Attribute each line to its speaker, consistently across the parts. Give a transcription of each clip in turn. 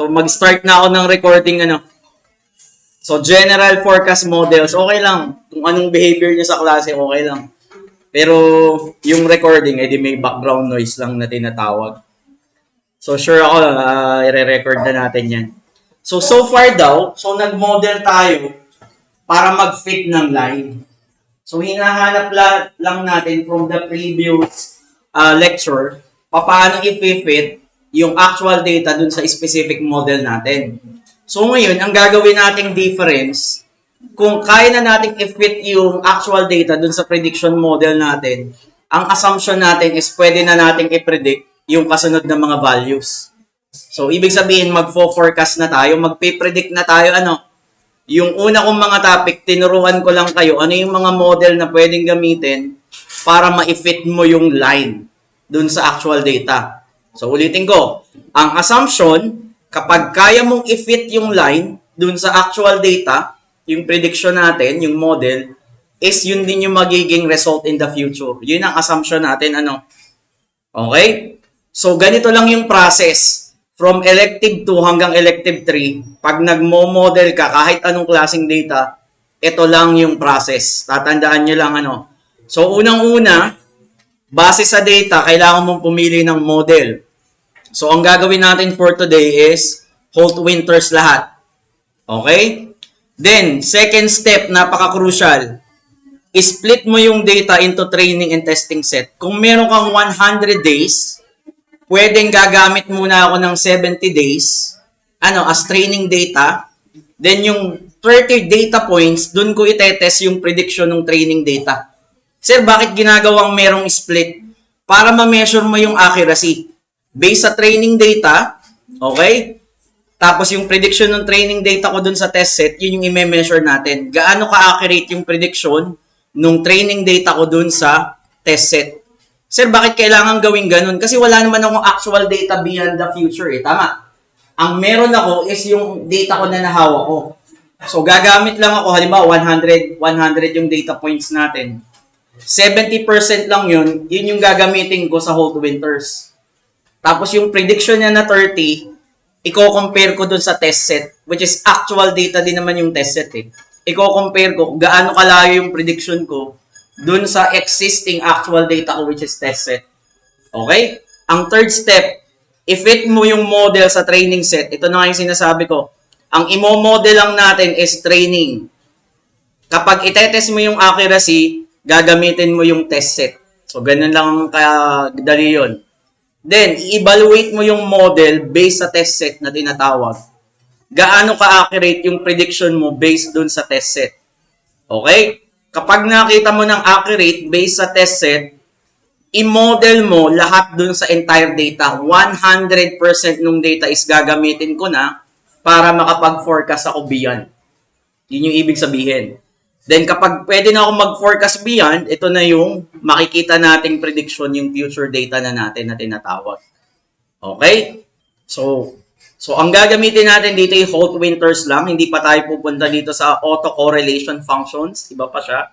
Speaker 1: So, mag-start na ako ng recording, ano. So, general forecast models, okay lang. Kung anong behavior nyo sa klase, okay lang. Pero, yung recording, edi may background noise lang na tinatawag. So, sure ako, i-re-record na natin yan. So far daw, nag-model tayo para mag-fit ng line. So, hinahanap lang natin from the previous lecture, paano i-fit yung actual data dun sa specific model natin. So ngayon, ang gagawin nating difference, kung kaya na nating i-fit yung actual data dun sa prediction model natin, ang assumption natin is pwede na nating i-predict yung kasunod na mga values. So, ibig sabihin, magfo-forecast na tayo, magpe-predict na tayo, ano. Yung una kong mga topic, tinuruan ko lang kayo, ano yung mga model na pwedeng gamitin para ma-fit mo yung line dun sa actual data. So, ulitin ko. Ang assumption, kapag kaya mong i-fit yung line dun sa actual data, yung prediction natin, yung model, is yun din yung magiging result in the future. Yun ang assumption natin, ano. Okay? So, ganito lang yung process. From elective 2 hanggang elective 3, pag nagmo-model ka, kahit anong klaseng data, ito lang yung process. Tatandaan nyo lang, ano. So, unang-una, base sa data, kailangan mong pumili ng model. So, ang gagawin natin for today is Holt-Winters lahat. Okay? Then, second step, napaka-crucial. Split mo yung data into training and testing set. Kung meron kang 100 days, pwedeng gagamit muna ako ng 70 days as training data. Then, yung 30 data points, dun ko itetest yung prediction ng training data. Sir, bakit ginagawang merong split? Para ma-measure mo yung accuracy. Based sa training data, okay? Tapos yung prediction ng training data ko dun sa test set, yun yung i-measure natin. Gaano ka-accurate yung prediction ng training data ko dun sa test set. Sir, bakit kailangan gawin ganun? Kasi wala naman akong actual data beyond the future, Tama. Ang meron ako is yung data ko na nahawak ko. So, gagamit lang ako, halimbawa, 100 yung data points natin. 70% lang yun yung gagamitin ko sa Holt-Winters. Tapos yung prediction niya na 30, i-compare ko dun sa test set, which is actual data din naman yung test set I-compare ko gaano kalayo yung prediction ko dun sa existing actual data ko, which is test set. Okay? Ang third step, i-fit mo yung model sa training set. Ito na nga yung sinasabi ko. Ang imo-model lang natin is training. Kapag itetest mo yung accuracy, gagamitin mo yung test set. So, ganun lang kadali yun. Then, i-evaluate mo yung model based sa test set na tinatawag. Gaano ka-accurate yung prediction mo based dun sa test set. Okay? Kapag nakita mo ng accurate based sa test set, i-model mo lahat dun sa entire data. 100% ng data is gagamitin ko na para makapag-forecast ako beyond. Yun yung ibig sabihin. Then, kapag pwede na ako mag-forecast beyond, ito na yung makikita nating prediction, yung future data na natin na tinatawag. Okay? So ang gagamitin natin dito yung Holt-Winters lang. Hindi pa tayo pupunta dito sa autocorrelation functions. Iba pa siya.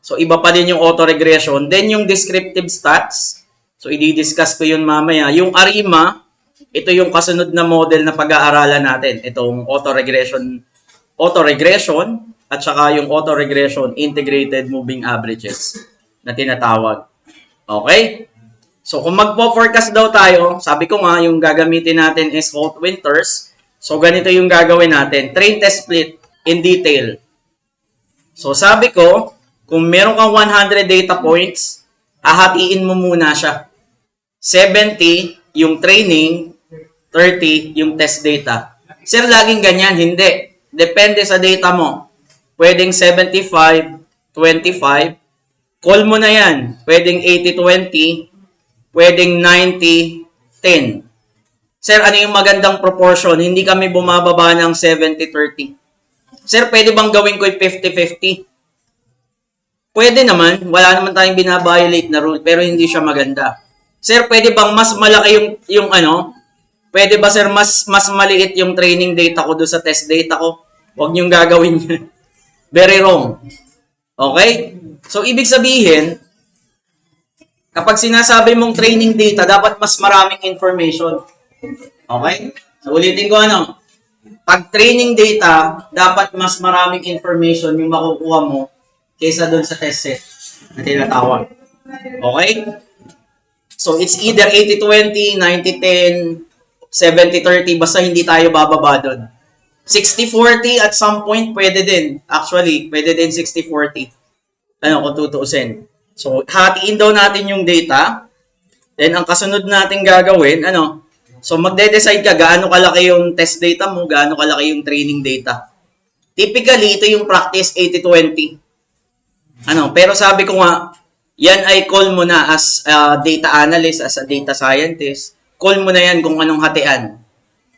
Speaker 1: So, iba pa din yung autoregression. Then, yung descriptive stats. So, i-discuss ko yun mamaya. Yung ARIMA, ito yung kasunod na model na pag-aaralan natin. Itong autoregression at saka yung autoregression integrated moving averages na tinatawag. Okay? So, kung magpo-forecast daw tayo, sabi ko nga, yung gagamitin natin is Holt-Winters. So, ganito yung gagawin natin. Train, test, split in detail. So, sabi ko, kung meron kang 100 data points, hahatiin mo muna siya. 70 yung training, 30 yung test data. Sir, laging ganyan? Hindi. Depende sa data mo. Pwedeng 75, 25. Call mo na yan. Pwedeng 80-20. Pwedeng 90, 10. Sir, ano yung magandang proportion? Hindi kami bumababa ng 70-30. Sir, pwede bang gawin ko yung 50-50? Pwede naman. Wala naman tayong binabiolate na rule, pero hindi siya maganda. Sir, pwede bang mas malaki yung Pwede ba, sir, mas maliit yung training data ko doon sa test data ko? Huwag niyong gagawin yun. Very wrong. Okay? So, ibig sabihin, kapag sinasabi mong training data, dapat mas maraming information. Okay? So, ulitin ko pag training data, dapat mas maraming information yung makukuha mo kaysa dun sa test set na tinatawag. Okay? So, it's either 80-20, 90-10, 70-30, basta hindi tayo bababa dun. 60-40 at some point, pwede din. Actually, pwede din 60-40. Kung tutuusin. So, hatiin daw natin yung data. Then, ang kasunod natin gagawin, so, magde-decide ka gaano kalaki yung test data mo, gaano kalaki yung training data. Typically, ito yung practice 80-20. Pero sabi ko nga, yan ay call mo na as a data analyst, as a data scientist. Call mo na yan kung anong hatian.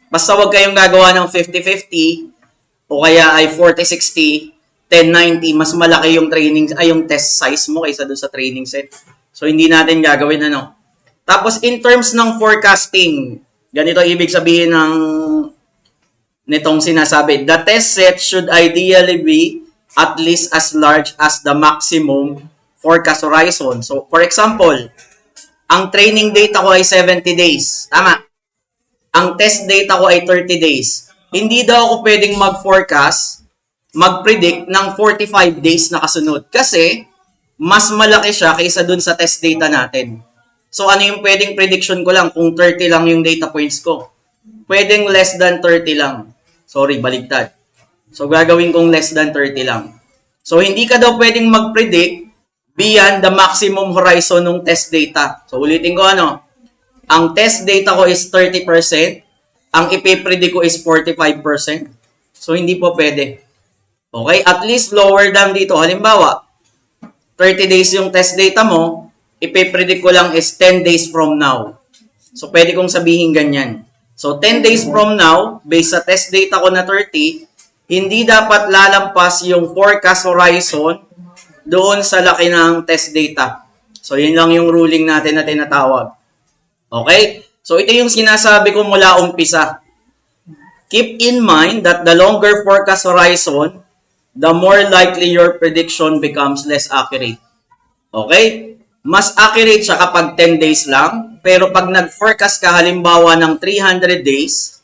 Speaker 1: Basta wag kayong gagawa ng 50-50 o kaya ay 40-60, 10-90, mas malaki yung yung test size mo kaysa doon sa training set. So, hindi natin gagawin Tapos, in terms ng forecasting, ganito ibig sabihin nitong sinasabi. The test set should ideally be at least as large as the maximum forecast horizon. So, for example, ang training data ko ay 70 days. Tama. Ang test data ko ay 30 days. Hindi daw ako pwedeng mag-forecast, mag-predict ng 45 days na kasunod. Kasi, mas malaki siya kaysa dun sa test data natin. So, ano yung pwedeng prediction ko lang kung 30 lang yung data points ko? Pwedeng less than 30 lang. Sorry, baligtad. So, gagawin kong less than 30 lang. So, hindi ka daw pwedeng mag-predict beyond the maximum horizon ng test data. So, ulitin ko ang test data ko is 30%, ang ipipredict ko is 45%. So, hindi po pwede. Okay? At least lower than dito. Halimbawa, 30 days yung test data mo, ipipredict ko lang is 10 days from now. So, pwede kong sabihin ganyan. So, 10 days from now, based sa test data ko na 30, hindi dapat lalampas yung forecast horizon doon sa laki ng test data. So, yun lang yung ruling natin na tinatawag. Okay? So, ito yung sinasabi ko mula umpisa. Keep in mind that the longer forecast horizon, the more likely your prediction becomes less accurate. Okay? Mas accurate siya kapag 10 days lang, pero pag nag-forecast ka halimbawa ng 300 days,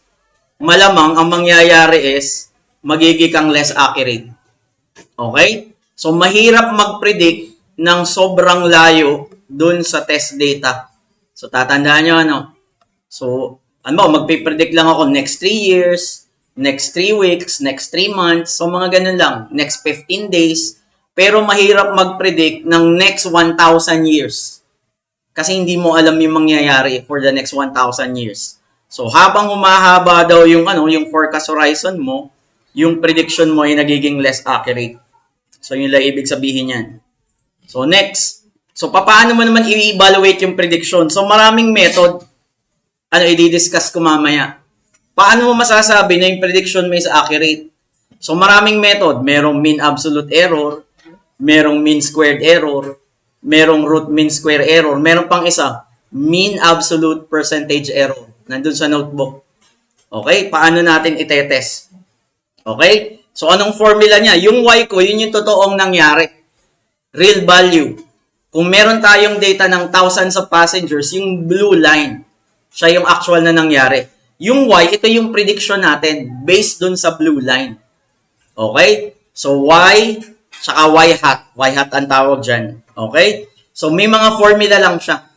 Speaker 1: malamang ang mangyayari is magiging kang less accurate. Okay? So, mahirap mag-predict ng sobrang layo dun sa test data. So, tatandaan nyo, So, magpipredict lang ako next 3 years, next 3 weeks, next 3 months, so mga ganun lang, next 15 days, pero mahirap mag-predict ng next 1,000 years. Kasi hindi mo alam yung mangyayari for the next 1,000 years. So, habang humahaba daw yung forecast horizon mo, yung prediction mo ay nagiging less accurate. So, yun lang ibig sabihin yan. So, next. So, paano mo naman i-evaluate yung prediction? So, maraming method. I-discuss ko mamaya. Paano mo masasabi na yung prediction mo is accurate? So, maraming method. Merong mean absolute error, merong mean squared error, merong root mean square error, meron pang isa, mean absolute percentage error. Nandun sa notebook. Okay? Paano natin itetest? Okay? So, anong formula niya? Yung y ko, yun yung totoong nangyari. Real value. Kung meron tayong data ng thousands of passengers, yung blue line, siya yung actual na nangyari. Yung y, ito yung prediction natin based dun sa blue line. Okay? So, y, tsaka y hat. Y hat ang tawag dyan. Okay? So, may mga formula lang siya.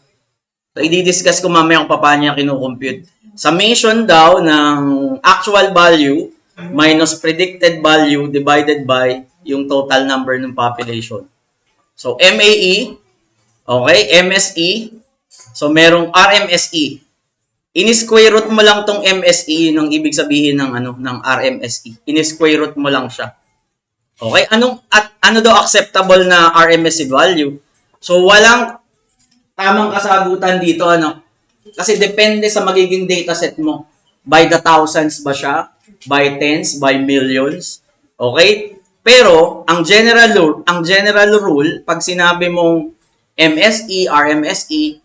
Speaker 1: So, i-discuss ko mamaya kung paano niya kinukompute. Summation daw ng actual value minus predicted value divided by yung total number ng population. So, MAE, okay, MSE, so merong RMSE. In-square root mo lang tong MSE, yun ang ibig sabihin ng RMSE. In-square root mo lang siya. Okay, ano daw acceptable na RMSE value? So, walang tamang kasagutan dito, Kasi depende sa magiging dataset mo. By the thousands ba siya? By tens? By millions? Okay? Pero, ang general rule, pag sinabi mong MSE, RMSE,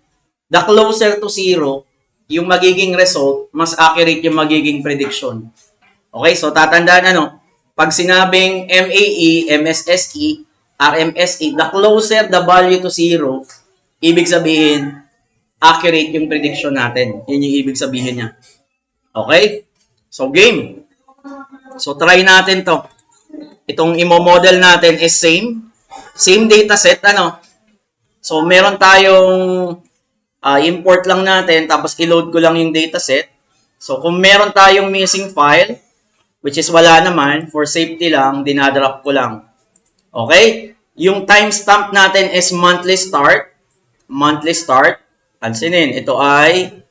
Speaker 1: the closer to zero, yung magiging result, mas accurate yung magiging prediction. Okay? So, tatandaan pag sinabing MAE, MSSE, RMSE, the closer the value to zero, ibig sabihin, accurate yung prediction natin. Yun yung ibig sabihin niya. Okay? So, game. So, try natin to. Itong imo-model natin is same. Same dataset, ano? So, meron tayong import lang natin, tapos i-load ko lang yung dataset. So, kung meron tayong missing file, which is wala naman, for safety lang, dinadrop ko lang. Okay? Yung timestamp natin is monthly start. Monthly start. Pansinin, ito ay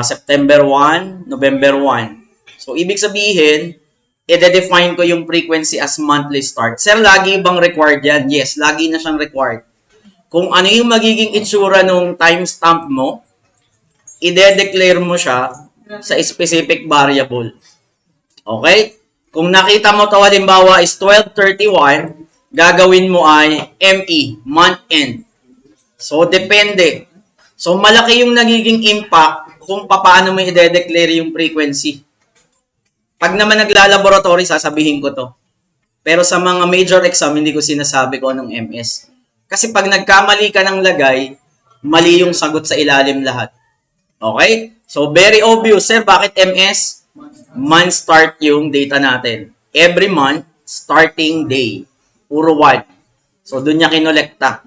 Speaker 1: September 1, November 1. So, ibig sabihin, i-define ko yung frequency as monthly start. Sir, lagi bang required yan? Yes, lagi na siyang required. Kung ano yung magiging itsura nung timestamp mo, i-declare mo siya sa specific variable. Okay? Kung nakita mo ito, halimbawa is 12/31, gagawin mo ay ME, month end. So, depende. So, malaki yung nagiging impact kung paano mo i-declare yung frequency. Pag naman nagla-laboratory, sasabihin ko to. Pero sa mga major exam, hindi ko sinasabi ko anong MS. Kasi pag nagkamali ka ng lagay, mali yung sagot sa ilalim lahat. Okay? So, very obvious, sir. Bakit MS? Month start yung data natin. Every month, starting day. Puro 1. So, dun niya kinolekta.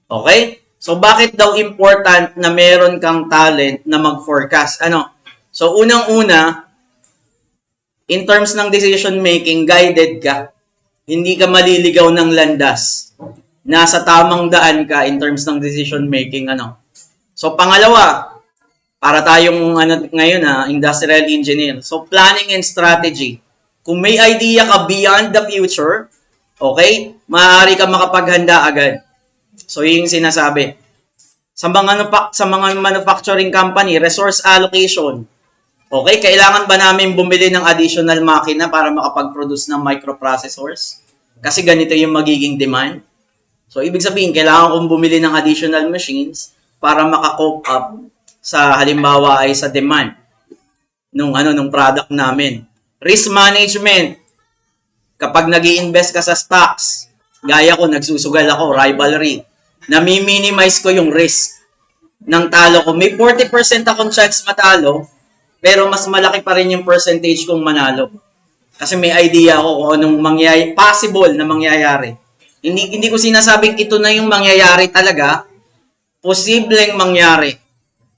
Speaker 1: Okay? So, bakit daw important na meron kang talent na mag-forecast? Ano? So, unang-una, in terms ng decision making, guided ka. Hindi ka maliligaw ng landas. Nasa tamang daan ka in terms ng decision making. Ano? So, pangalawa, para tayong ngayon, industrial engineer. So, planning and strategy. Kung may idea ka beyond the future, okay, maaari ka makapaghanda agad. So, yun yung sinasabi. Sa mga manufacturing company, resource allocation. Okay, kailangan ba namin bumili ng additional makina para makapag-produce ng microprocessors? Kasi ganito yung magiging demand. So, ibig sabihin, kailangan kong bumili ng additional machines para maka-cope up sa halimbawa ay sa demand nung product namin. Risk management. Kapag nag-i-invest ka sa stocks, gaya ko, nagsusugal ako, rivalry, nami-minimize ko yung risk ng talo ko. May 40% akong chance matalo, pero mas malaki pa rin yung percentage kung manalo. Kasi may idea ako kung anong possible na mangyayari. Hindi ko sinasabing ito na yung mangyayari talaga, posibleng mangyari.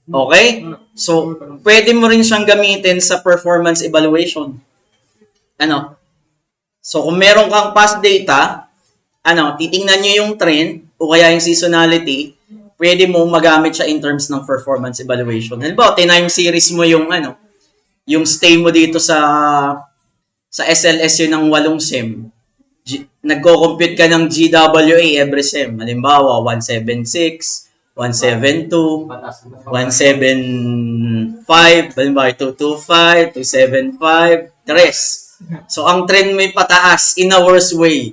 Speaker 1: Okay? So, pwede mo rin siyang gamitin sa performance evaluation. Ano? So, kung meron kang past data, titingnan nyo yung trend o kaya yung seasonality, pwede mo magamit siya in terms ng performance evaluation. Halimbawa, time series mo yung yung stay mo dito sa SLS yun ng 8 SEM. Nagko-compute ka ng GWA every SEM. Halimbawa, 176, 172, 175, halimbawa 225, 275, 3. So, ang trend may pataas in a worse way.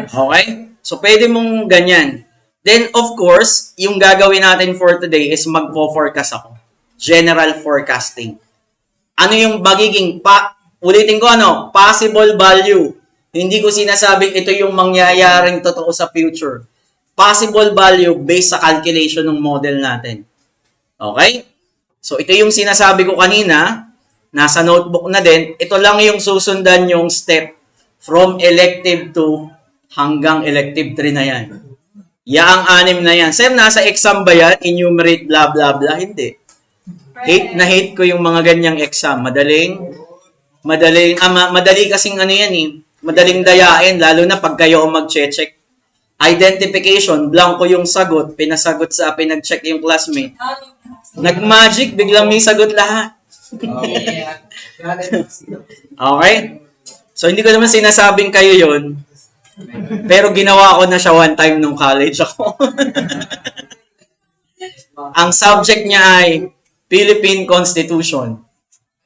Speaker 1: Okay? So, pwede mong ganyan. Then, of course, yung gagawin natin for today is magpo-forecast ako. General forecasting. Ano yung magiging, ulitin ko possible value. Hindi ko sinasabing ito yung mangyayaring totoo sa future. Possible value based sa calculation ng model natin. Okay? So, ito yung sinasabi ko kanina. Nasa notebook na din. Ito lang yung susundan yung step from elective 2 hanggang elective 3 na yan. Yaang 6 na yan. Sir, nasa exam ba yan? Enumerate, blah, blah, blah. Hindi. Hate ko yung mga ganyang exam. Madali kasing yan eh. Madaling dayain, lalo na pag kayo mag-check. Identification, blanco yung sagot, pinag-check yung classmate. Nag-magic, biglang may sagot lahat. Okay? So, hindi ko naman sinasabing kayo yon, pero ginawa ko na siya one time nung college ako. Ang subject niya ay Philippine Constitution.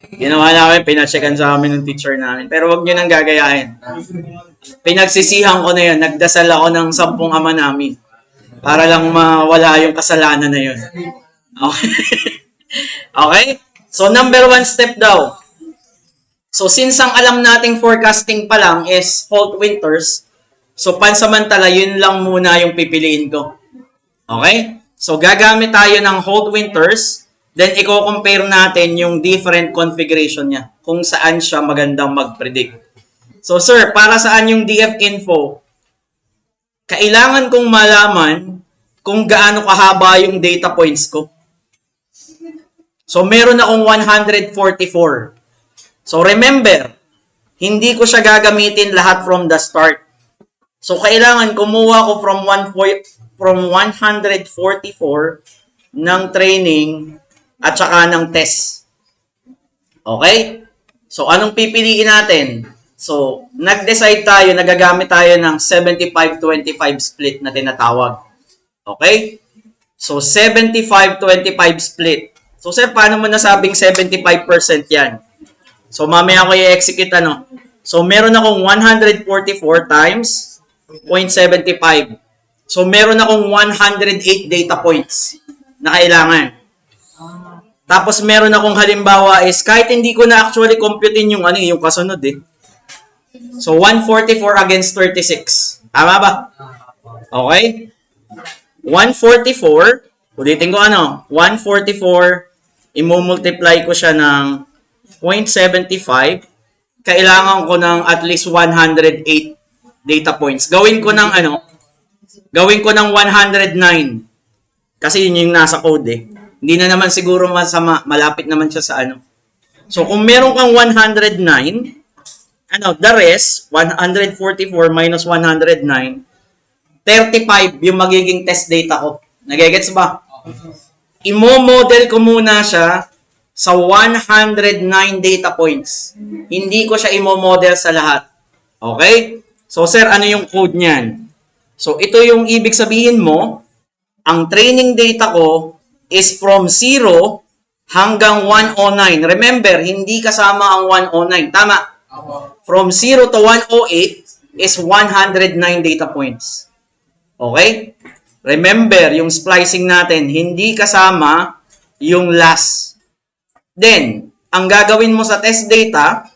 Speaker 1: Ginawa namin, pinacheckan sa amin ng teacher namin. Pero wag nyo nang gagayahin. Pinagsisihan ko na yun. Nagdasal ako ng 10 ama namin. Para lang mawala yung kasalanan na yun. Okay? Okay? So, number 1 step daw. So, since ang alam nating forecasting pa lang is fall winters, so pansamantala, yun lang muna yung pipiliin ko. Okay? So, gagamit tayo ng hold winters. Then, i-compare natin yung different configuration niya kung saan siya magandang mag-predict. So, sir, para saan yung DF info? Kailangan kong malaman kung gaano kahaba yung data points ko. So, meron akong 144. So, remember, hindi ko siya gagamitin lahat from the start. So, kailangan kumuha ko from 144 ng training at saka ng test. Okay? So, anong pipiliin natin? So, nag-decide tayo, nagagamit tayo ng 75-25 split na tinatawag. Okay? So, 75-25 split. So, sir, paano mo nasabing 75% yan? So, mamaya ko i-execute ano. So, meron akong 144 times 0.75. So, meron akong 108 data points na kailangan. Tapos, meron akong halimbawa is, kahit hindi ko na actually computein yung, yung kasunod eh. So, 144 against 36. Tama ba? Okay? 144, ulitin ko 144, i-multiply ko siya ng 0.75, kailangan ko ng at least 108 data points. Gawin ko ng 109. Kasi yun yung nasa code eh. Hindi na naman siguro masama, malapit naman siya sa So kung meron kang 109, the rest, 144 minus 109, 35 yung magiging test data ko. Nagigets ba? Imo-model ko muna siya sa 109 data points. Hindi ko siya imo-model sa lahat. Okay? So, sir, ano yung code niyan? So, ito yung ibig sabihin mo, ang training data ko is from 0 hanggang 109. Remember, hindi kasama ang 109. Tama? From 0 to 108 is 109 data points. Okay? Remember, yung splicing natin, hindi kasama yung last. Then, ang gagawin mo sa test data,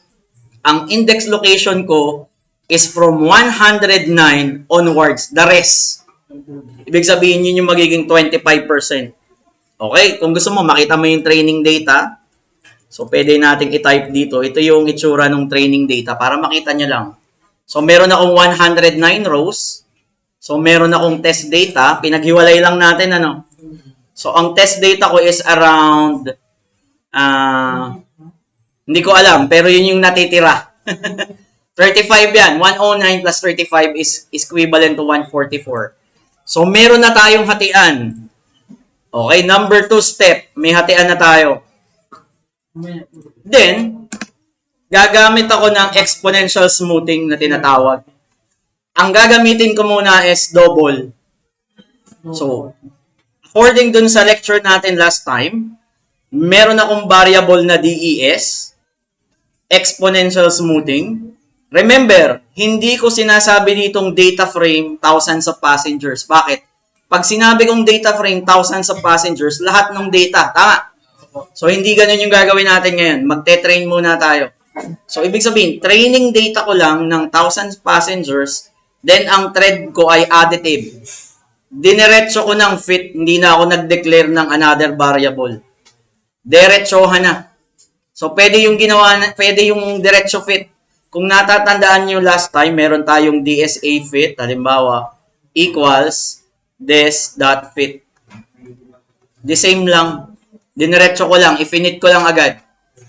Speaker 1: ang index location ko is from 109 onwards. The rest. Ibig sabihin yun yung magiging 25%. Okay? Kung gusto mo, makita mo yung training data. So, pwede nating i-type dito. Ito yung itsura ng training data para makita nyo lang. So, meron akong 109 rows. So, meron akong test data. Pinaghiwalay lang natin, So, ang test data ko is around, hindi ko alam, pero yun yung natitira. 35 yan. 109 plus 35 is equivalent to 144. So, meron na tayong hatian. Okay, number 2 step, may hatian na tayo. Then, gagamit ako ng exponential smoothing na tinatawag. Ang gagamitin ko muna is double. So, according dun sa lecture natin last time, meron akong variable na DES, exponential smoothing. Remember, hindi ko sinasabi ditong data frame, thousands of passengers. Bakit? Pag sinabi kong data frame, thousands of passengers, lahat ng data. Tama? So, hindi ganun yung gagawin natin ngayon. Magte-train muna tayo. So, ibig sabihin, training data ko lang ng thousands of passengers, then ang thread ko ay additive. Dineretso ko ng fit, hindi na ako nag-declare ng another variable. Diretsohan na. So, pwede yung diretso fit. Kung natatandaan nyo last time, meron tayong DSA fit, halimbawa, equals des.fit. The same lang. Dineretso ko lang. I-finit ko lang agad.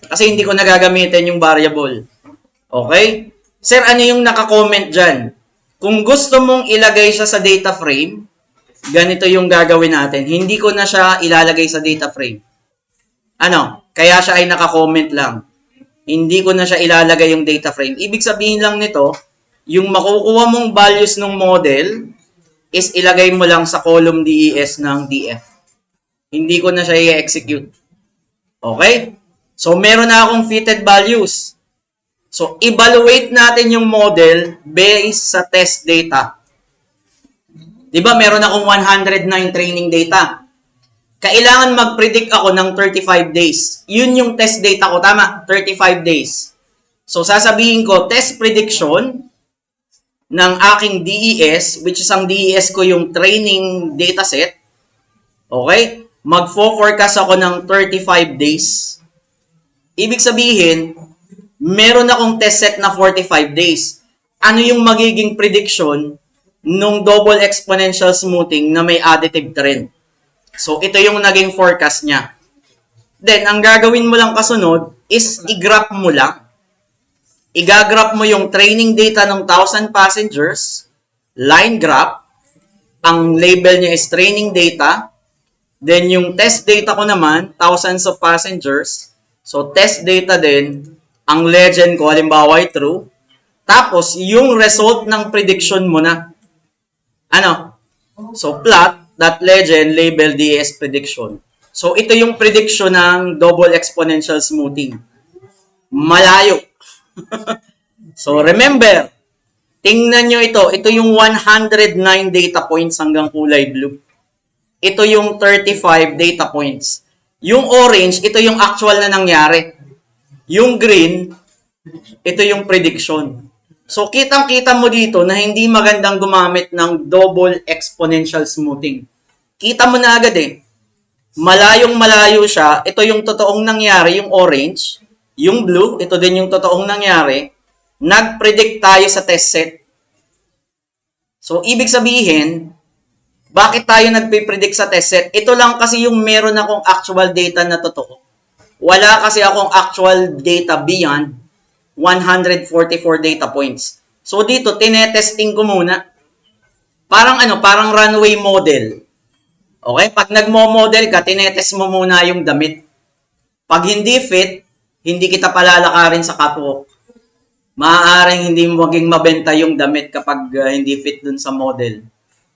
Speaker 1: Kasi hindi ko nagagamitin yung variable. Okay? Sir, ano yung naka-comment dyan? Kung gusto mong ilagay siya sa data frame, ganito yung gagawin natin. Hindi ko na siya ilalagay sa data frame. Kaya siya ay naka-comment lang. Hindi ko na siya ilalagay yung data frame. Ibig sabihin lang nito, yung makukuha mong values ng model is ilagay mo lang sa column DES ng DF. Hindi ko na siya i-execute. Okay? So, meron na akong fitted values. So, evaluate natin yung model based sa test data. Diba, meron akong 109 training data. Kailangan mag-predict ako ng 35 days. Yun yung test data ko. Tama? 35 days. So, sasabihin ko, test prediction ng aking DES, which is ang DES ko yung training dataset. Okay? magfo-forecast ako ng 35 days. Ibig sabihin, meron akong test set na 45 days. Ano yung magiging prediction nung double exponential smoothing na may additive trend? So, ito yung naging forecast niya. Then, ang gagawin mo lang kasunod is i-graph mo lang. I-graph mo yung training data ng 1,000 passengers, line graph, ang label niya is training data. Then, yung test data ko naman, thousands of passengers. So, test data din. Ang legend ko, halimbawa ay true. Tapos, yung result ng prediction mo na. Ano? So, plot that legend label DS prediction. So, ito yung prediction ng double exponential smoothing. Malayo. So, remember, tingnan nyo ito. Ito yung 109 data points hanggang kulay blue. Ito yung 35 data points. Yung orange, ito yung actual na nangyari. Yung green, ito yung prediction. So, kitang-kita mo dito na hindi magandang gumamit ng double exponential smoothing. Kita mo na agad eh. Malayong malayo siya. Ito yung totoong nangyari, yung orange. Yung blue, ito din yung totoong nangyari. Nag-predict tayo sa test set. So, ibig sabihin, bakit tayo nagpipredict sa test set? Ito lang kasi yung meron akong actual data na totoo. Wala kasi akong actual data beyond 144 data points. So dito, tinetesting ko muna. Parang parang runway model. Okay? Pag nagmo-model ka, tinetest mo muna yung damit. Pag hindi fit, hindi kita palalakarin sa catwalk. Maaaring hindi mo maging mabenta yung damit kapag hindi fit dun sa model.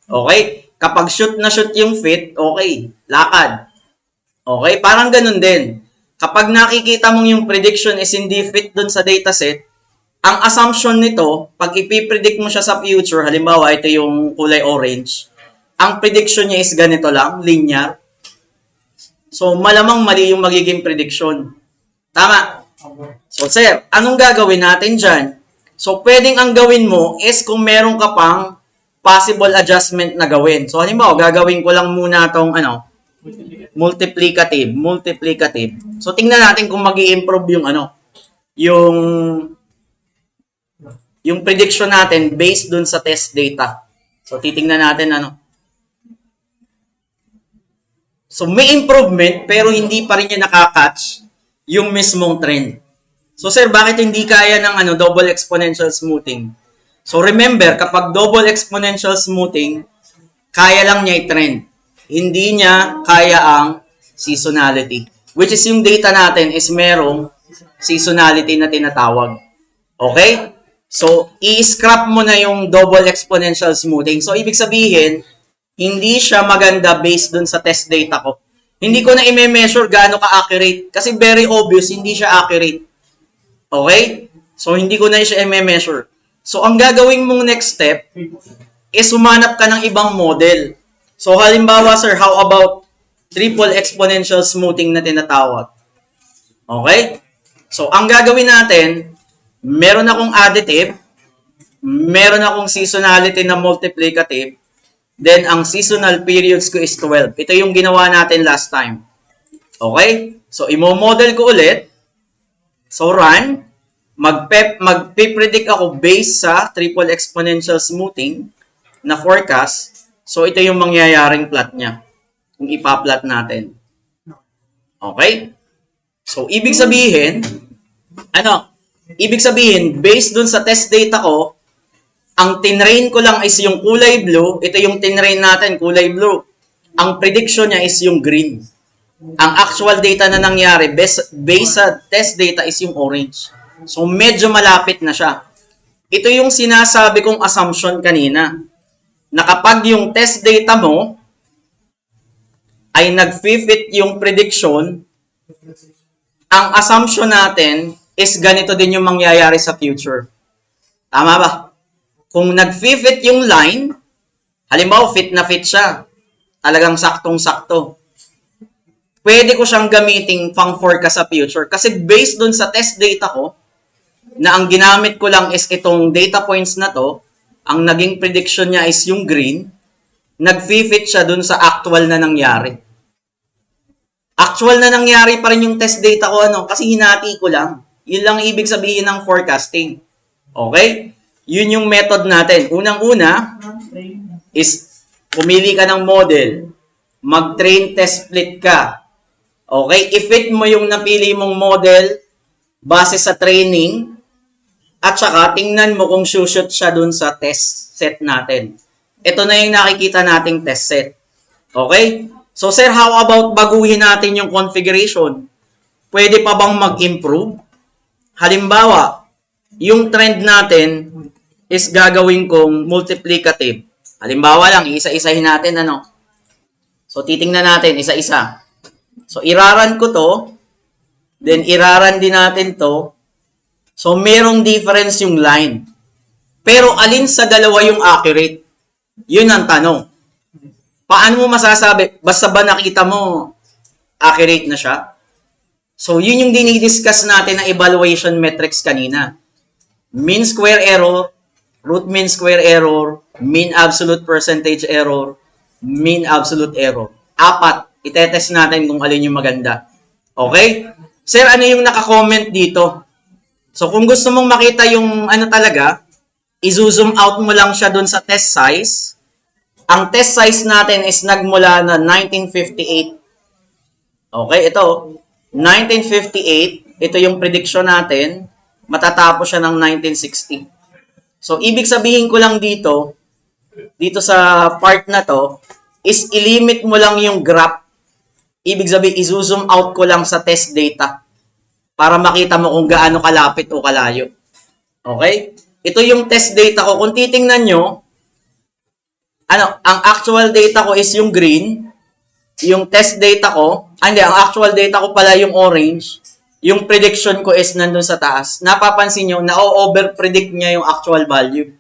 Speaker 1: Okay? Kapag shoot na shoot yung fit, okay, lakad. Okay? Parang ganun din. Kapag nakikita mong yung prediction is hindi fit dun sa dataset, ang assumption nito, pag ipipredict mo siya sa future, halimbawa ito yung kulay orange, ang prediction niya is ganito lang, linear. So, malamang mali yung magiging prediction. Tama? So, sir, anong gagawin natin dyan? So, pwedeng ang gawin mo is kung meron ka pang possible adjustment na gawin. So, halimbawa, gagawin ko lang muna itong, multiplicative. So, tingnan natin kung mag-i-improve yung prediction natin based dun sa test data. So, titingnan natin, So, may improvement, pero hindi pa rin niya nakakatch yung mismong trend. So, sir, bakit hindi kaya ng, double exponential smoothing? So, remember, kapag double exponential smoothing, kaya lang niya i-trend. Hindi niya kaya ang seasonality. Which is yung data natin is merong seasonality na tinatawag. Okay? So, i-scrap mo na yung double exponential smoothing. So, ibig sabihin, hindi siya maganda based dun sa test data ko. Hindi ko na i-measure gaano ka-accurate. Kasi very obvious, hindi siya accurate. Okay? So, hindi ko na siya i-measure. So, ang gagawin mong next step is humanap ka ng ibang model. So, halimbawa, sir, how about triple exponential smoothing na tinatawag? Okay? So, ang gagawin natin, meron akong additive, meron akong seasonality na multiplicative, then ang seasonal periods ko is 12. Ito yung ginawa natin last time. Okay? So, imo-model ko ulit. So, run. Magpe-predict ako based sa triple exponential smoothing na forecast. So, ito yung mangyayaring plot niya. Kung ipa-plot natin. Okay? So, ibig sabihin, Ibig sabihin, based dun sa test data ko, ang tinrain ko lang is yung kulay blue. Ito yung tinrain natin, kulay blue. Ang prediction niya is yung green. Ang actual data na nangyari, based sa test data is yung orange. So, medyo malapit na siya. Ito yung sinasabi kong assumption kanina. Na kapag yung test data mo ay nag-fit yung prediction, ang assumption natin is ganito din yung mangyayari sa future. Tama ba? Kung nag-fit yung line, halimbawa fit na fit siya, talagang saktong-sakto, pwede ko siyang gamitin pang forecast sa future. Kasi based dun sa test data ko, na ang ginamit ko lang is itong data points na to, ang naging prediction niya is yung green, nag-fit siya dun sa actual na nangyari. Actual na nangyari pa rin yung test data ko, kasi hinati ko lang. Yun lang ibig sabihin ng forecasting. Okay? Yun yung method natin. Unang-una is pumili ka ng model. Mag-train test split ka. Okay? I-fit mo yung napili mong model base sa training at saka tingnan mo kung shoot siya dun sa test set natin. Ito na yung nakikita nating test set. Okay? So, sir, how about baguhin natin yung configuration? Pwede pa bang mag-improve? Halimbawa, yung trend natin is gagawin kong multiplicative. Halimbawa lang, isa-isahin natin, So, titingnan natin, isa-isa. So, iraran ko to. Then, iraran din natin to. So, merong difference yung line. Pero, alin sa dalawa yung accurate? Yun ang tanong. Paano mo masasabi? Basta ba nakita mo, accurate na siya? So, yun yung dinidiscuss natin na evaluation metrics kanina. Mean square error, root mean square error, mean absolute percentage error, mean absolute error. 4. Itetest natin kung alin yung maganda. Okay? Sir, ano yung naka-comment dito? So, kung gusto mong makita yung talaga, i-zoom out mo lang siya dun sa test size. Ang test size natin is nagmula na 1958. Okay, ito. 1958. Ito yung prediction natin. Matatapos siya ng 1960. So, ibig sabihin ko lang dito sa part na to, is ilimit mo lang yung graph. Ibig sabihin, i-zoom out ko lang sa test data para makita mo kung gaano kalapit o kalayo. Okay? Ito yung test data ko. Kung titingnan nyo, ang actual data ko is yung green. Yung test data ko, ang actual data ko pala yung orange. Yung prediction ko is nandun sa taas. Napapansin nyo, na-over-predict niya yung actual value.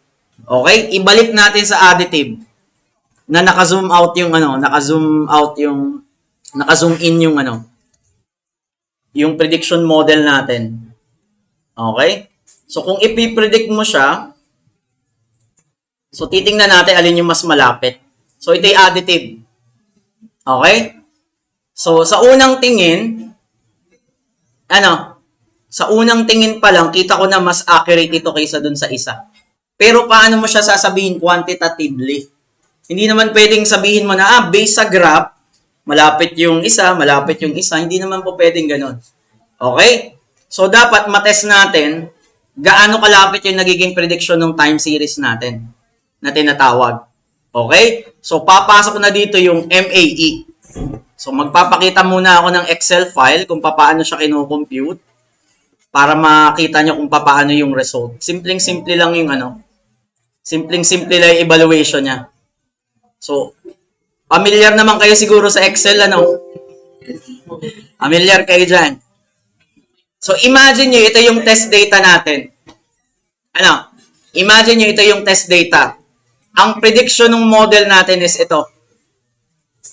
Speaker 1: Okay? Ibalik natin sa additive. Na naka-zoom out yung naka-zoom in yung yung prediction model natin. Okay? So, kung ipipredict mo siya, so, titingnan natin alin yung mas malapit. So, ito yung additive. Okay? So, sa unang tingin, sa unang tingin pa lang, kita ko na mas accurate ito kaysa dun sa isa. Pero, paano mo siya sasabihin quantitatively? Hindi naman pwedeng sabihin mo na, based sa graph, malapit yung isa. Hindi naman po pwedeng ganun. Okay? So, dapat matest natin gaano kalapit yung nagiging prediction ng time series natin na tinatawag. Okay? So, papasok na dito yung MAE. So, magpapakita muna ako ng Excel file kung paano siya kino-compute para makita nyo kung paano yung result. Simpleng-simple lang yung simpleng-simple lang yung evaluation niya. So, familiar naman kayo siguro sa Excel, Familiar kayo dyan. So, imagine nyo, ito yung test data natin. Imagine nyo, ito yung test data. Ang prediction ng model natin is ito.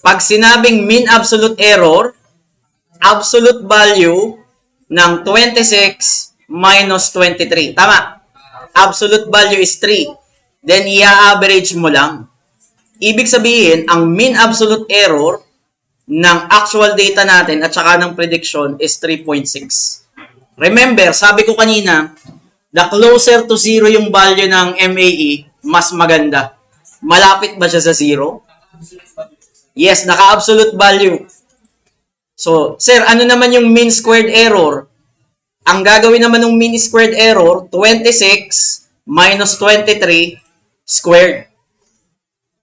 Speaker 1: Pag sinabing mean absolute error, absolute value ng 26 minus 23. Tama? Absolute value is 3. Then, i-average mo lang. Ibig sabihin, ang mean absolute error ng actual data natin at saka ng prediction is 3.6. Remember, sabi ko kanina, the closer to 0 yung value ng MAE, mas maganda. Malapit ba siya sa 0? Yes, naka-absolute value. So, sir, ano naman yung mean squared error? Ang gagawin naman ng mean squared error, 26 minus 23 squared.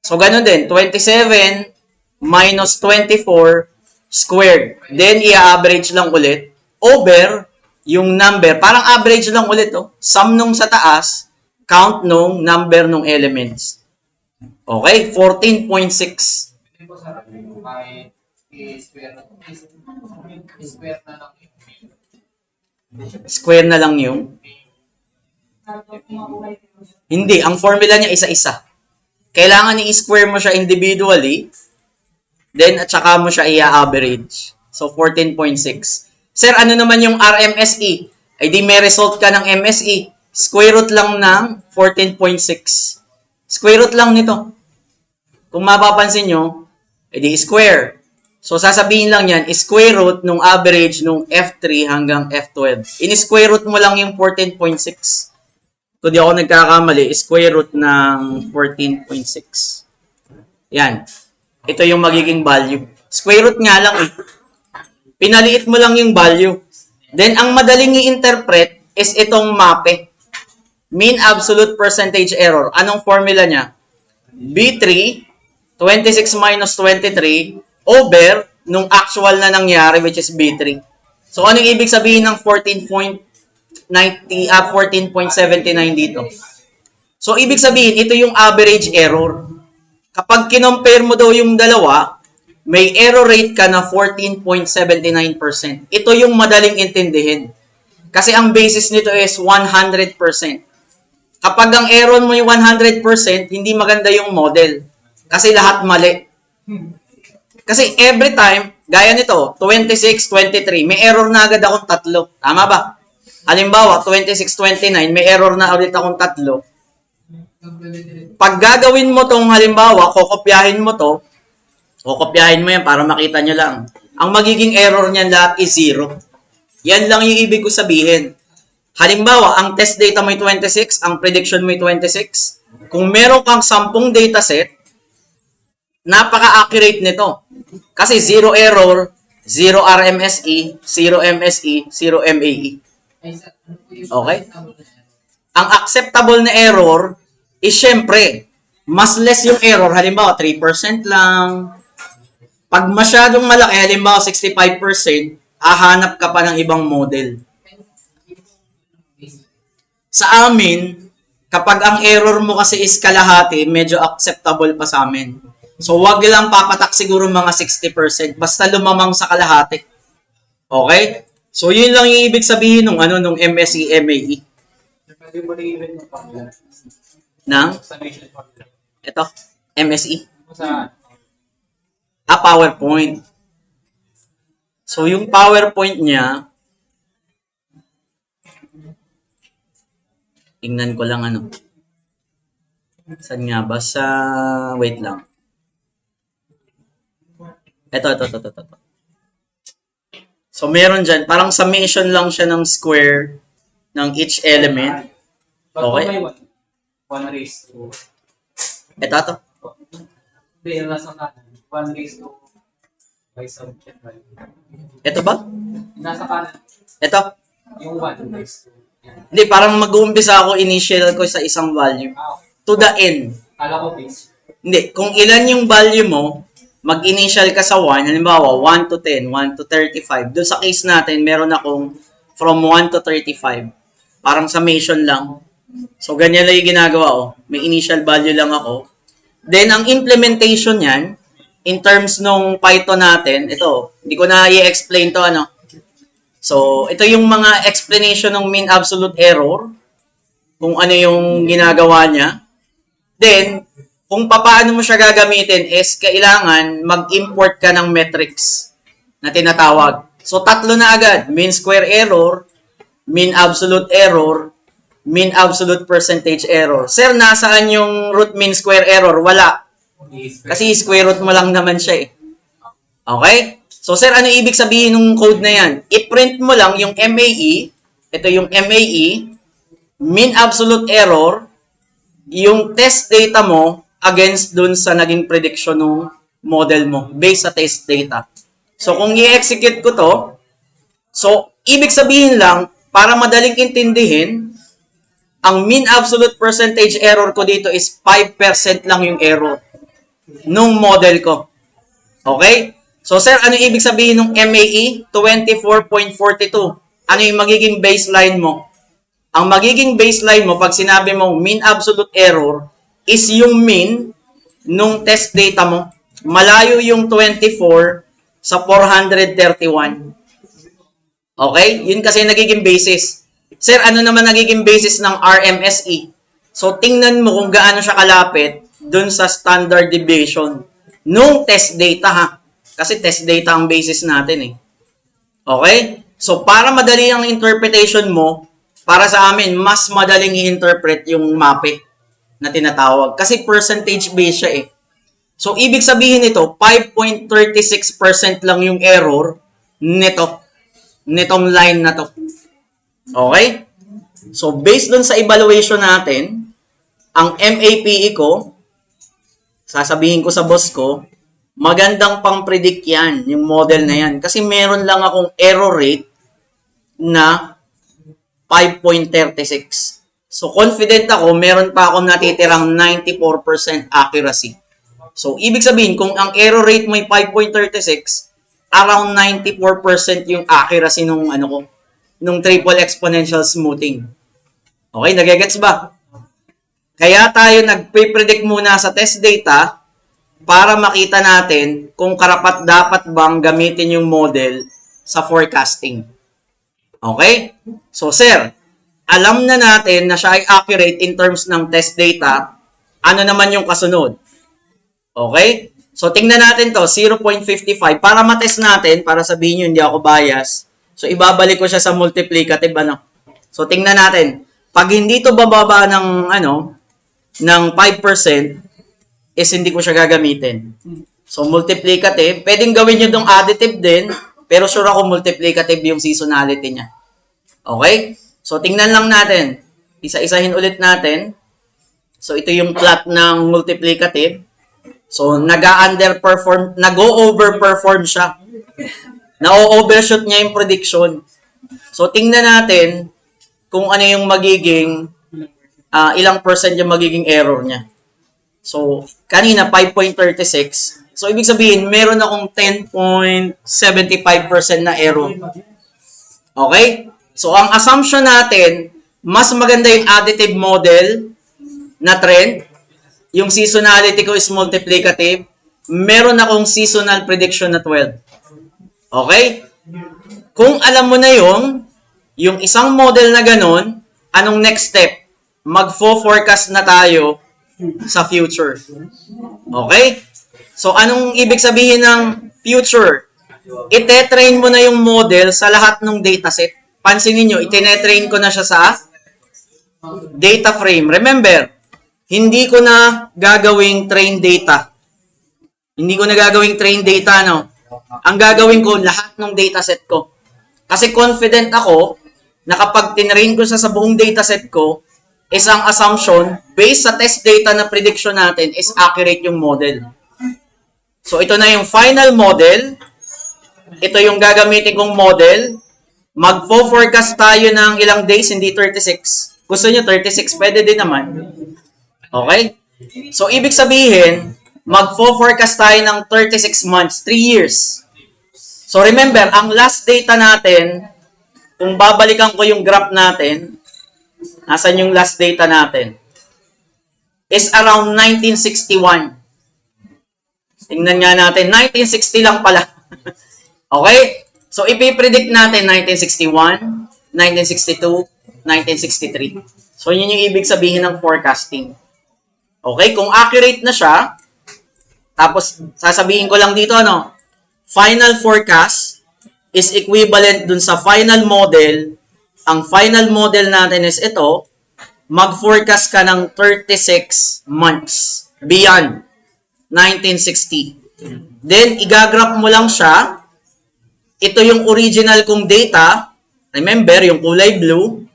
Speaker 1: So, ganun din. 27 minus 24 squared. Then, i-average lang ulit over yung number. Parang average lang ulit. Sum nung sa taas, count nung number nung elements. Okay? 14.6. Square na lang yung hindi. Ang formula niya isa-isa. Kailangan i-square mo siya individually, then at saka mo siya i-average. So, 14.6. Sir, ano naman yung RMSE? Ay di may result ka ng MSE. Square root lang ng 14.6. Square root lang nito. Kung mapapansin nyo, ay di square. So, sasabihin lang yan, square root nung average nung F3 hanggang F12. In-square root mo lang yung 14.6. So, di ako nagkakamali, square root ng 14.6. Yan. Ito yung magiging value. Square root nga lang eh. Pinaliit mo lang yung value. Then, ang madaling i-interpret is itong MAPE. Mean Absolute Percentage Error. Anong formula niya? B3, 26 minus 23, over nung actual na nangyari, which is B3. So, anong ibig sabihin ng 14.79 dito? So, ibig sabihin, ito yung average error. Kapag kinompare mo daw yung dalawa, may error rate ka na 14.79%. Ito yung madaling intindihin. Kasi ang basis nito is 100%. Kapag ang error mo yung 100%, hindi maganda yung model. Kasi lahat mali. Kasi every time, gaya nito, 26, 23, may error na agad akong tatlo. Tama ba? Halimbawa, 26, 29, may error na ulit akong tatlo. Pag gagawin mo tong halimbawa, kokopyahin mo mo yan para makita nyo lang. Ang magiging error niyan lahat is 0. Yan lang yung ibig ko sabihin. Halimbawa, ang test data mo 26, ang prediction mo 26. Kung meron kang 10 dataset, napaka-accurate nito. Kasi 0 error, 0 RMSE, 0 MSE, 0 MAE. Okay? Ang acceptable na error is syempre, mas less yung error. Halimbawa, 3% lang. Pag masyadong malaki, halimbawa 65%, hahanap ka pa ng ibang model. Sa amin, kapag ang error mo kasi is kalahati, medyo acceptable pa sa amin. So, wag lang papatak siguro mga 60%. Basta lumamang sa kalahati. Okay? So, yun lang yung ibig sabihin nung MSE, MAE. Nang? Ito, MSE. PowerPoint. So, yung PowerPoint niya, tingnan ko lang Saan nga ba? Wait lang. Ito. So, meron dyan. Parang summation lang siya ng square ng each element. Okay?
Speaker 2: 1 raised to...
Speaker 1: Ito.
Speaker 2: Hindi, yung nasa kanan. 1 raised to... by subject value.
Speaker 1: Ito ba?
Speaker 2: Nasa kanan.
Speaker 1: Ito.
Speaker 2: Yung 1 raised to...
Speaker 1: Hindi, parang mag-uumpisa ako initial ko sa isang value. To the n.
Speaker 2: Kala ko base.
Speaker 1: Hindi, kung ilan yung value mo, mag-initial ka sa 1, halimbawa 1 to 10, 1 to 35. Doon sa case natin, meron akong from 1 to 35. Parang summation lang. So, ganyan lang yung ginagawa ko. May initial value lang ako. Then, ang implementation yan, in terms nung Python natin, ito, hindi ko na i-explain to, So, ito yung mga explanation ng mean absolute error, kung ano yung ginagawa niya. Then, kung paano mo siya gagamitin is kailangan mag-import ka ng metrics na tinatawag. So, 3 na agad. Mean square error, mean absolute error, mean absolute percentage error. Sir, nasaan yung root mean square error? Wala. Kasi square root mo lang naman siya eh. Okay? So, sir, ano ibig sabihin ng code na yan? I-print mo lang yung MAE. Ito yung MAE. Mean absolute error. Yung test data mo against dun sa naging prediction ng model mo based sa test data. So, kung i-execute ko to, so, ibig sabihin lang, para madaling intindihin, ang mean absolute percentage error ko dito is 5% lang yung error nung model ko. Okay? So, sir, ano ibig sabihin ng MAE? 24.42. Ano yung magiging baseline mo? Ang magiging baseline mo, pag sinabi mo mean absolute error, is yung mean nung test data mo. Malayo yung 24 sa 431. Okay? Yun kasi nagiging basis. Sir, ano naman nagiging basis ng RMSE? So, tingnan mo kung gaano siya kalapit dun sa standard deviation nung test data ha. Kasi test data ang basis natin eh. Okay? So, para madali ang interpretation mo, para sa amin, mas madaling i-interpret yung MAPE na tinatawag. Kasi percentage based siya eh. So, ibig sabihin nito, 5.36% lang yung error nitong line na to. Okay? So, based dun sa evaluation natin, ang MAPE ko, sasabihin ko sa boss ko, magandang pang-predict yan, yung model na yan. Kasi meron lang akong error rate na 5.36. So, confident ako, meron pa akong natitirang 94% accuracy. So, ibig sabihin, kung ang error rate mo ay 5.36, around 94% yung accuracy nung triple exponential smoothing. Okay, nagigets ba? Kaya tayo nagpe-predict muna sa test data para makita natin kung karapat-dapat bang gamitin yung model sa forecasting. Okay? So, sir, alam na natin na siya ay accurate in terms ng test data. Ano naman yung kasunod? Okay? So, tingnan natin to, 0.55. Para matest natin, para sabihin nyo hindi ako bias. So, ibabalik ko siya sa multiplicative, So, tingnan natin. Pag hindi to bababa ng 5%, is hindi ko siya gagamitin. So, multiplicative. Pwedeng gawin nyo dong additive din, pero sure ako multiplicative yung seasonality niya. Okay? So, tingnan lang natin. Isa-isahin ulit natin. So, ito yung plot ng multiplicative. So, nag-overperform siya. Na-overshoot niya yung prediction. So, tingnan natin kung ano yung magiging, ilang percent yung magiging error niya. So, kanina, 5.36. So, ibig sabihin, meron akong 10.75% na error. Okay? So, ang assumption natin, mas maganda yung additive model na trend. Yung seasonality ko is multiplicative. Meron akong seasonal prediction na 12. Okay? Kung alam mo na yung isang model na ganun, anong next step? Magfo-forecast na tayo sa future. Okay? So, anong ibig sabihin ng future? Ite-train mo na yung model sa lahat ng dataset. Pansinin nyo, itinetrain ko na siya sa data frame. Remember, hindi ko na gagawing train data. Hindi ko na gagawing train data, Ang gagawin ko, lahat ng dataset ko. Kasi confident ako na kapag tinrain ko siya sa buong dataset ko, isang assumption, based sa test data na prediction natin, is accurate yung model. So, ito na yung final model. Ito yung gagamitin kong model. Magfo-forecast tayo ng ilang days, hindi 36. Gusto nyo 36, pwede din naman. Okay? So, ibig sabihin, magfo-forecast tayo ng 36 months, 3 years. So, remember, ang last data natin, kung babalikan ko yung graph natin, nasan yung last data natin, is around 1961. Tingnan nga natin, 1960 lang pala. Okay? So, ipipredict natin 1961, 1962, 1963. So, yun yung ibig sabihin ng forecasting. Okay? Kung accurate na siya, tapos sasabihin ko lang dito, final forecast is equivalent dun sa final model. Ang final model natin is ito, mag-forecast ka ng 36 months beyond 1960. Then, igagraph mo lang siya. Ito yung original kong data. Remember, yung kulay blue.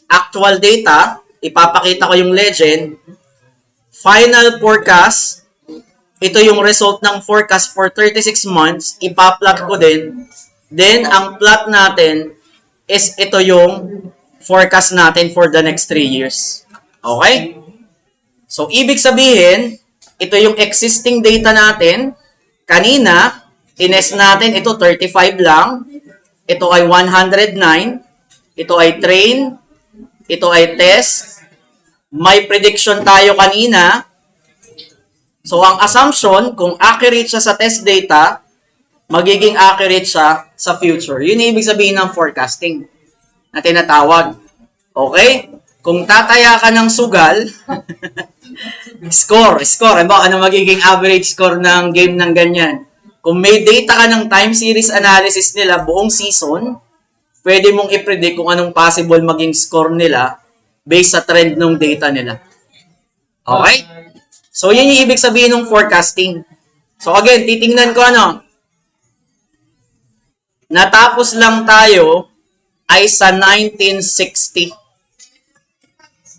Speaker 1: Actual data. Ipapakita ko yung legend. Final forecast. Ito yung result ng forecast for 36 months. Ipa-plot ko din. Then, ang plot natin is ito yung forecast natin for the next 3 years. Okay? So, ibig sabihin, ito yung existing data natin. Kanina, tinest natin, ito 35 lang. Ito ay 109. Ito ay train. Ito ay test. May prediction tayo kanina. So, ang assumption, kung accurate siya sa test data, magiging accurate siya sa future. Yun yung ibig sabihin ng forecasting na tinatawag. Okay? Kung tataya ka ng sugal, score. Ano magiging average score ng game ng ganyan? Kung may data ka ng time series analysis nila buong season, pwede mong i-predict kung anong possible maging score nila based sa trend ng data nila. Okay? So, yun yung ibig sabihin ng forecasting. So, again, titingnan ko natapos lang tayo ay sa 1960.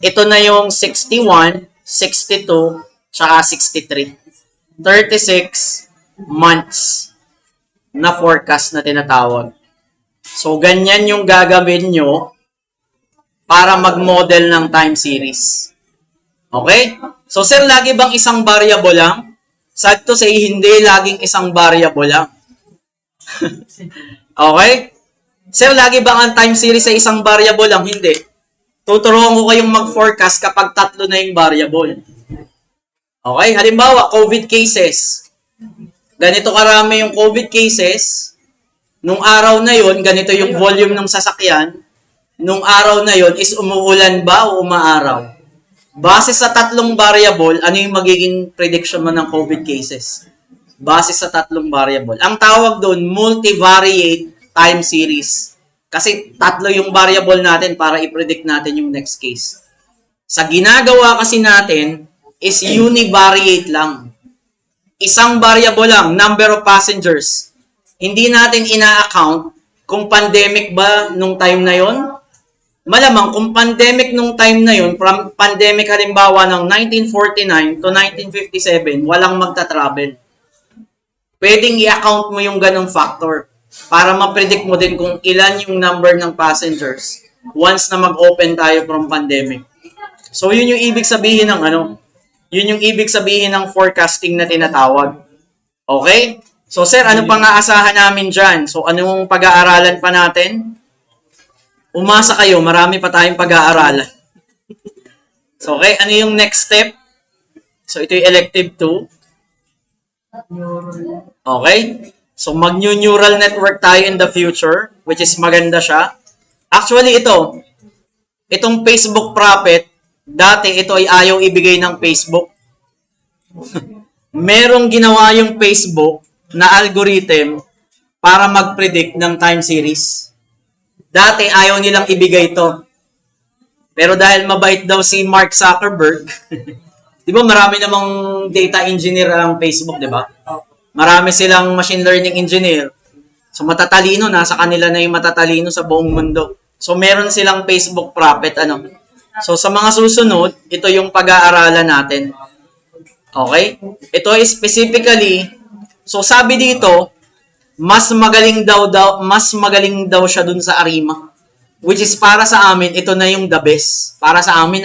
Speaker 1: Ito na yung 61, 62, tsaka 63. 36 months na forecast na tinatawag. So, ganyan yung gagawin nyo para mag-model ng time series. Okay? So, sir, lagi bang isang variable lang? Sad to say, hindi laging isang variable lang. Okay? Sir, lagi bang ang time series ay isang variable lang? Hindi. Tuturuan ko kayong mag-forecast kapag tatlo na yung variable. Okay? Halimbawa, COVID cases. Ganito karami yung COVID cases. Nung araw na yon, ganito yung volume ng sasakyan. Nung araw na yon is umuulan ba o umaaraw? Base sa tatlong variable, ano yung magiging prediction mo ng COVID cases? Base sa tatlong variable. Ang tawag doon, multivariate time series. Kasi tatlo yung variable natin para i-predict natin yung next case. Sa ginagawa kasi natin is univariate lang. Isang variable lang, number of passengers. Hindi natin ina-account kung pandemic ba nung time na yon. Malamang kung pandemic nung time na yon, from pandemic halimbawa ng 1949 to 1957, walang magta-travel. Pwedeng i-account mo yung ganong factor para ma-predict mo din kung ilan yung number ng passengers once na mag-open tayo from pandemic. So, yun yung ibig sabihin ng yun yung ibig sabihin ng forecasting na tinatawag. Okay? So, sir, ano pang aasahan namin dyan? So, anong pag-aaralan pa natin? Umasa kayo, marami pa tayong pag-aaralan. So, okay, ano yung next step? So, ito yung elective 2. Okay? So, mag-new neural network tayo in the future, which is maganda siya. Actually, itong Facebook Prophet, dati ito ay ayaw ibigay ng Facebook. Merong ginawa yung Facebook na algorithm para mag-predict ng time series. Dati ayaw nilang ibigay ito. Pero dahil mabait daw si Mark Zuckerberg, di ba marami namang data engineer ang Facebook, di ba? Marami silang machine learning engineer. So matatalino, nasa kanila na yung matatalino sa buong mundo. So meron silang Facebook Prophet, So sa mga susunod, ito yung pag-aaralan natin. Okay? Ito is specifically, so sabi dito, mas magaling daw siya dun sa Arima. Which is para sa amin, ito na yung the best. Para sa amin,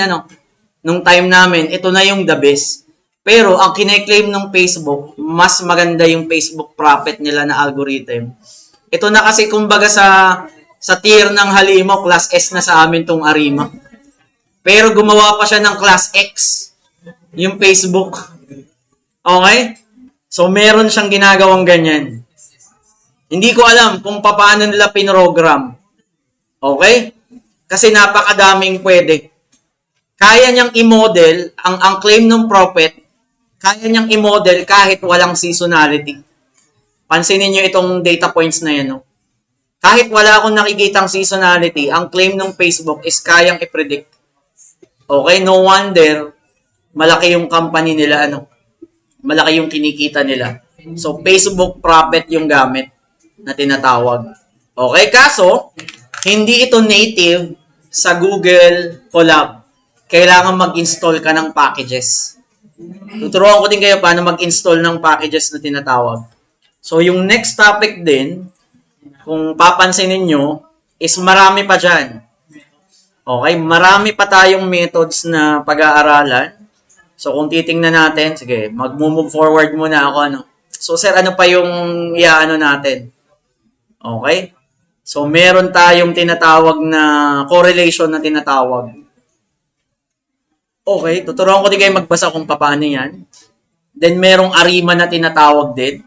Speaker 1: nung time namin, ito na yung the best. Pero, ang kine-claim ng Facebook, mas maganda yung Facebook Prophet nila na algorithm. Ito na kasi, kumbaga sa tier ng Halimo, class S na sa amin tong Arima. Pero, gumawa pa siya ng class X, yung Facebook. Okay? So, meron siyang ginagawang ganyan. Hindi ko alam kung paano nila pinrogram. Okay? Kasi napakadaming pwede. Kaya niyang i-model, ang claim ng prophet, kaya niyang i-model kahit walang seasonality. Pansinin niyo itong data points na yan. Kahit wala akong nakikitang seasonality, ang claim ng Facebook is kayang i-predict. Okay? No wonder, malaki yung company nila, malaki yung kinikita nila. So, Facebook prophet yung gamit na tinatawag. Okay? Kaso, hindi ito native sa Google Colab. Kailangan mag-install ka ng packages. Tuturuan ko din kayo paano mag-install ng packages na tinatawag. So, yung next topic din, kung papansinin nyo, is marami pa dyan. Okay? Marami pa tayong methods na pag-aaralan. So, kung titingnan natin, sige, mag-move forward muna ako. So, sir, ano pa yung natin? Okay? So, meron tayong tinatawag na correlation na tinatawag. Okay, tuturuan ko din kayo magbasa kung paano yan. Then, merong Arima na tinatawag din.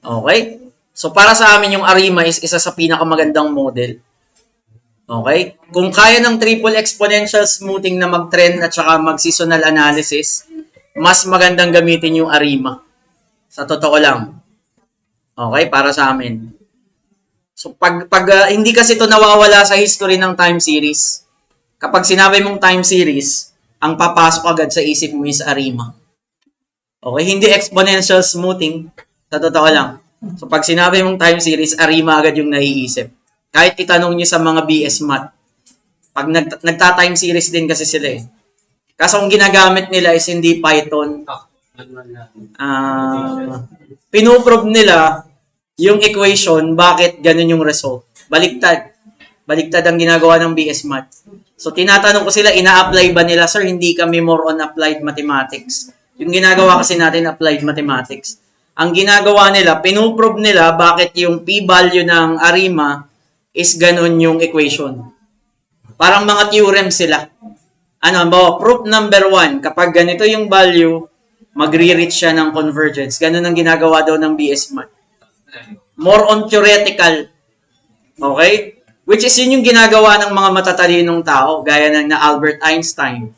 Speaker 1: Okay? So, para sa amin, yung Arima is isa sa pinakamagandang model. Okay? Kung kaya ng triple exponential smoothing na mag-trend at saka mag-seasonal analysis, mas magandang gamitin yung Arima. Sa totoo lang. Okay? Para sa amin. So, pag hindi kasi ito nawawala sa history ng time series, kapag sinabi mong time series, ang papasok agad sa isip mo is Arima. Okay, hindi exponential smoothing. Sa totoo lang. So, pag sinabi mong time series, ARIMA agad yung naiisip. Kahit itanong nyo sa mga BS Math. Pag nagta-time series din kasi sila eh. Kaso ang ginagamit nila is hindi Python. Pinuprove nila yung equation, bakit ganun yung result. Baliktad. Baliktad ang ginagawa ng BS Math. So, tinatanong ko sila, ina-apply ba nila? Sir, hindi kami more on applied mathematics. Yung ginagawa kasi natin, applied mathematics. Ang ginagawa nila, pinuprove nila bakit yung p-value ng ARIMA is ganun yung equation. Parang mga theorem sila. Proof number 1, kapag ganito yung value, magre-reach siya ng convergence. Ganun ang ginagawa daw ng BS Math. More on theoretical. Okay? Which is yun yung ginagawa ng mga matatalinong tao, gaya ng na Albert Einstein.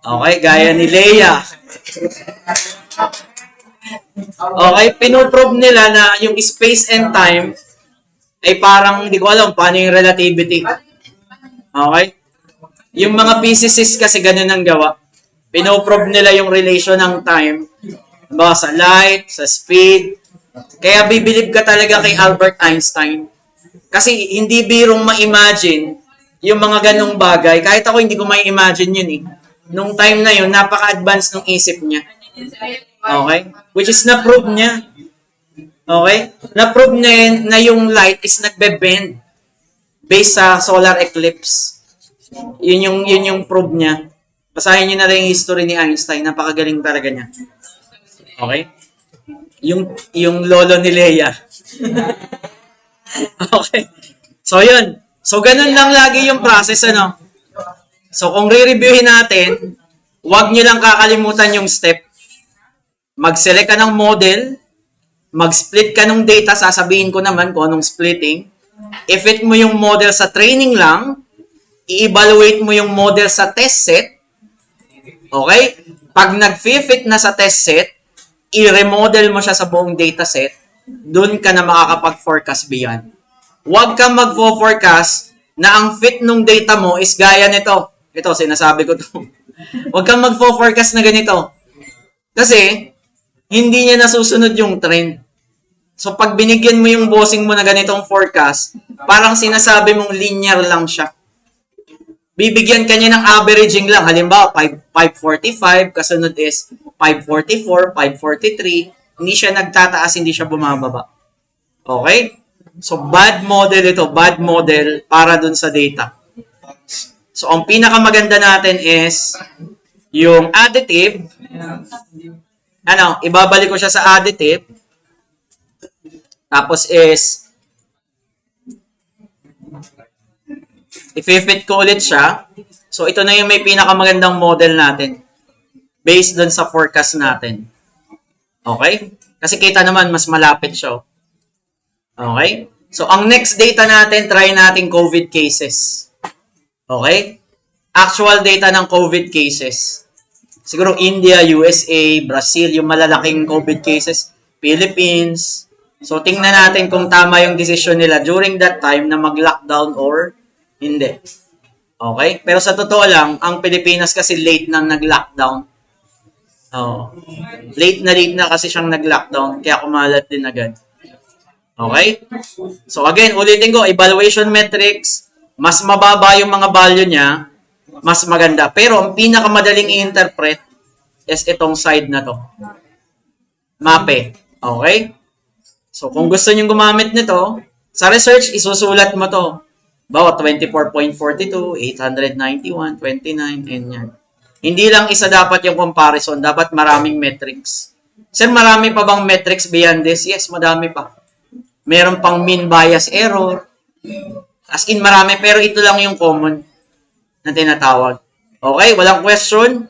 Speaker 1: Okay? Gaya ni Leia. Okay? Pinuprove nila na yung space and time ay parang, hindi ko alam, paano yung relativity. Okay? Yung mga physicists kasi ganun ang gawa. Pinoprove nila yung relation ng time sa light, sa speed. Kaya bibilib ka talaga kay Albert Einstein. Kasi hindi birong ma-imagine yung mga ganong bagay. Kahit ako hindi ko ma-imagine yun eh. Nung time na yun, napaka-advanced ng isip niya. Okay? Which is na-prove niya. Okay? Na-prove niya na yung light is nagbe-bend based sa solar eclipse. Yun yung prove niya. Basahin niyo na lang yung history ni Einstein. Napakagaling talaga niya. Okay? Yung lolo ni Leia. Okay. So, yun. So, ganun lang lagi yung process, ano? So, kung re-reviewin natin, huwag nyo lang kakalimutan yung step. Mag-select ka ng model, mag-split ka ng data, sasabihin ko naman kung anong splitting. I-fit mo yung model sa training lang, i-evaluate mo yung model sa test set. Okay? Pag nag-fit na sa test set, i-remodel mo siya sa buong data set, doon ka na makakapag-forecast beyond. Huwag kang mag-forecast na ang fit nung data mo is gaya nito. Ito, sinasabi ko to. Huwag kang mag-forecast na ganito. Kasi, hindi niya nasusunod yung trend. So, pag binigyan mo yung bossing mo na ganitong forecast, parang sinasabi mong linear lang siya. Bibigyan ka niya ng averaging lang. Halimbawa, 545, kasunod is 544, 543. Hindi siya nagtataas, hindi siya bumababa. Okay? So, bad model ito. Bad model para dun sa data. So, ang pinakamaganda natin is yung additive. Ibabalik ko siya sa additive. Tapos is i-fit ko ulit siya. So, ito na yung may pinakamagandang model natin. Based dun sa forecast natin. Okay? Kasi kita naman, mas malapit siya. Okay? So, ang next data natin, try natin COVID cases. Okay? Actual data ng COVID cases. Siguro India, USA, Brazil, yung malalaking COVID cases. Philippines. So, tingnan natin kung tama yung decision nila during that time na mag-lockdown or hindi. Okay? Pero sa totoo lang, ang Pilipinas kasi late nang nag-lockdown. Late na kasi siyang nag-lockdown, kaya kumalat din agad. Okay? So again, ulitin ko, evaluation metrics, mas mababa yung mga value niya, mas maganda. Pero ang pinakamadaling i-interpret is itong side na to. MAPE. Okay? So kung gusto niyo gumamit nito, sa research, isusulat mo to. Bawa 24.42, 891, 29, and yan. Hindi lang isa dapat yung comparison. Dapat maraming metrics. Sir, marami pa bang metrics beyond this? Yes, madami pa. Meron pang mean bias error. As in, marami. Pero ito lang yung common na tinatawag. Okay? Walang question?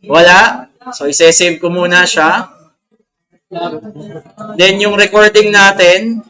Speaker 1: Wala? So, isesave ko muna siya. Then, yung recording natin,